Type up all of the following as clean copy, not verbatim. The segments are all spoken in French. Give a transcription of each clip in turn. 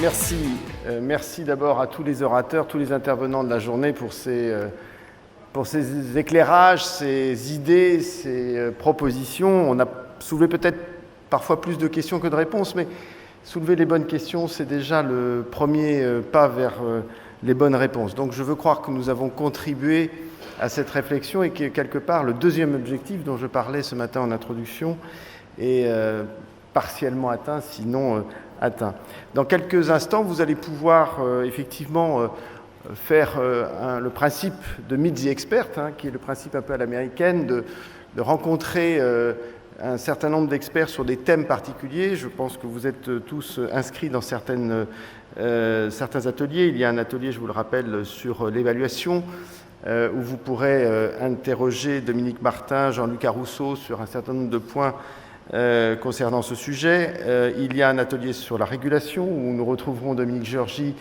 Merci. Merci d'abord à tous les orateurs, tous les intervenants de la journée pour ces éclairages, ces idées, ces propositions. On a soulevé peut-être parfois plus de questions que de réponses, mais soulever les bonnes questions, c'est déjà le premier pas vers les bonnes réponses. Donc je veux croire que nous avons contribué à cette réflexion et que quelque part le deuxième objectif dont je parlais ce matin en introduction est partiellement atteint, sinon atteint. Dans quelques instants, vous allez pouvoir effectivement faire le principe de Meet the Expert, qui est le principe un peu à l'américaine, de rencontrer un certain nombre d'experts sur des thèmes particuliers. Je pense que vous êtes tous inscrits dans certains ateliers. Il y a un atelier, je vous le rappelle, sur l'évaluation, où vous pourrez interroger Dominique Martin, Jean-Luc Arousseau sur un certain nombre de points concernant ce sujet. Il y a un atelier sur la régulation, où nous retrouverons Dominique Georgi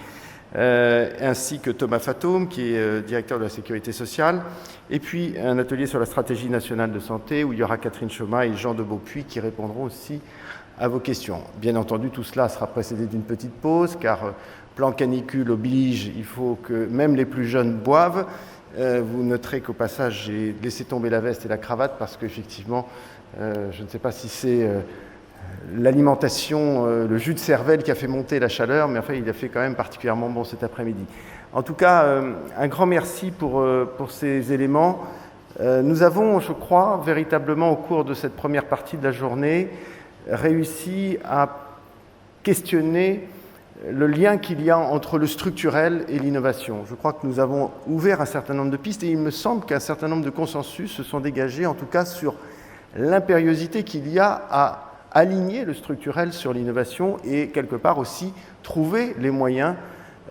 ainsi que Thomas Fatome, qui est directeur de la sécurité sociale, et puis un atelier sur la stratégie nationale de santé, où il y aura Catherine Choma et Jean de Beaupuy qui répondront aussi à vos questions. Bien entendu, tout cela sera précédé d'une petite pause, car plan canicule oblige, il faut que même les plus jeunes boivent. Vous noterez qu'au passage, j'ai laissé tomber la veste et la cravate, parce qu'effectivement, je ne sais pas si c'est l'alimentation, le jus de cervelle qui a fait monter la chaleur, mais enfin, il a fait quand même particulièrement bon cet après-midi. En tout cas, un grand merci pour ces éléments. Nous avons, je crois, véritablement, au cours de cette première partie de la journée, réussi à questionner le lien qu'il y a entre le structurel et l'innovation. Je crois que nous avons ouvert un certain nombre de pistes et il me semble qu'un certain nombre de consensus se sont dégagés, en tout cas sur l'impériosité qu'il y a à aligner le structurel sur l'innovation et quelque part aussi trouver les moyens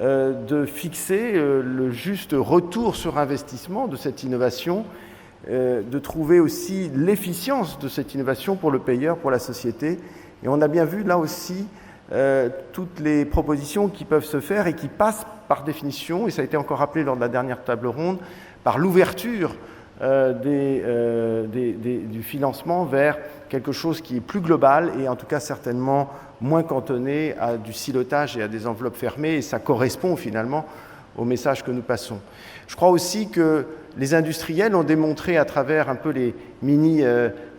de fixer le juste retour sur investissement de cette innovation, de trouver aussi l'efficience de cette innovation pour le payeur, pour la société. Et on a bien vu là aussi toutes les propositions qui peuvent se faire et qui passent par définition, et ça a été encore rappelé lors de la dernière table ronde, par l'ouverture du financement vers quelque chose qui est plus global et en tout cas certainement moins cantonné à du silotage et à des enveloppes fermées, et ça correspond finalement au message que nous passons. Je crois aussi que les industriels ont démontré à travers un peu les mini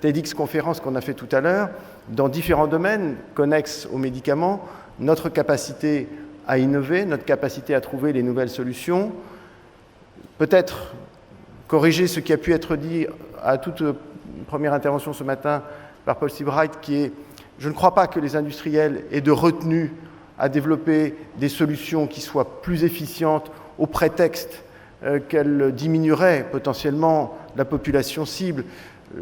TEDx conférences qu'on a fait tout à l'heure, dans différents domaines connexes aux médicaments, notre capacité à innover, notre capacité à trouver les nouvelles solutions, peut-être corriger ce qui a pu être dit à toute première intervention ce matin par Paul Seabright, qui est « je ne crois pas que les industriels aient de retenue à développer des solutions qui soient plus efficientes au prétexte qu'elles diminueraient potentiellement la population cible ».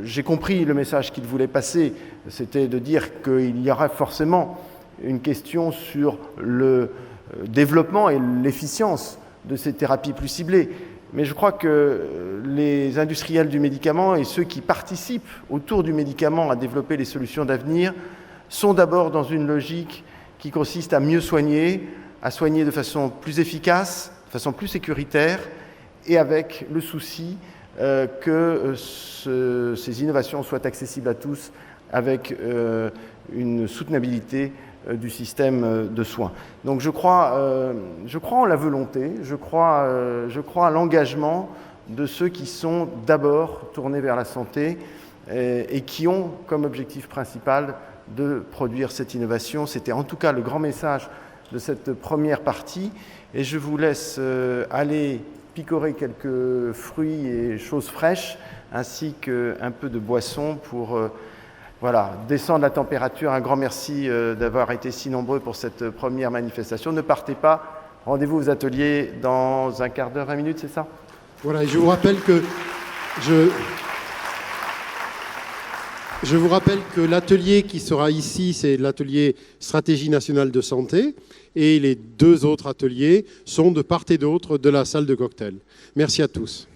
J'ai compris le message qu'il voulait passer, c'était de dire qu'il y aura forcément une question sur le développement et l'efficience de ces thérapies plus ciblées. Mais je crois que les industriels du médicament et ceux qui participent autour du médicament à développer les solutions d'avenir sont d'abord dans une logique qui consiste à mieux soigner, à soigner de façon plus efficace, de façon plus sécuritaire, et avec le souci que ces innovations soient accessibles à tous avec une soutenabilité du système de soins. Donc je crois en la volonté, je crois à l'engagement de ceux qui sont d'abord tournés vers la santé et qui ont comme objectif principal de produire cette innovation. C'était en tout cas le grand message de cette première partie, et je vous laisse aller picorer quelques fruits et choses fraîches, ainsi qu'un peu de boisson pour descendre la température. Un grand merci d'avoir été si nombreux pour cette première manifestation. Ne partez pas, rendez-vous aux ateliers dans un quart d'heure, 20 minutes, c'est ça ? Voilà, et je vous rappelle que l'atelier qui sera ici, c'est l'atelier Stratégie nationale de santé, et les deux autres ateliers sont de part et d'autre de la salle de cocktail. Merci à tous.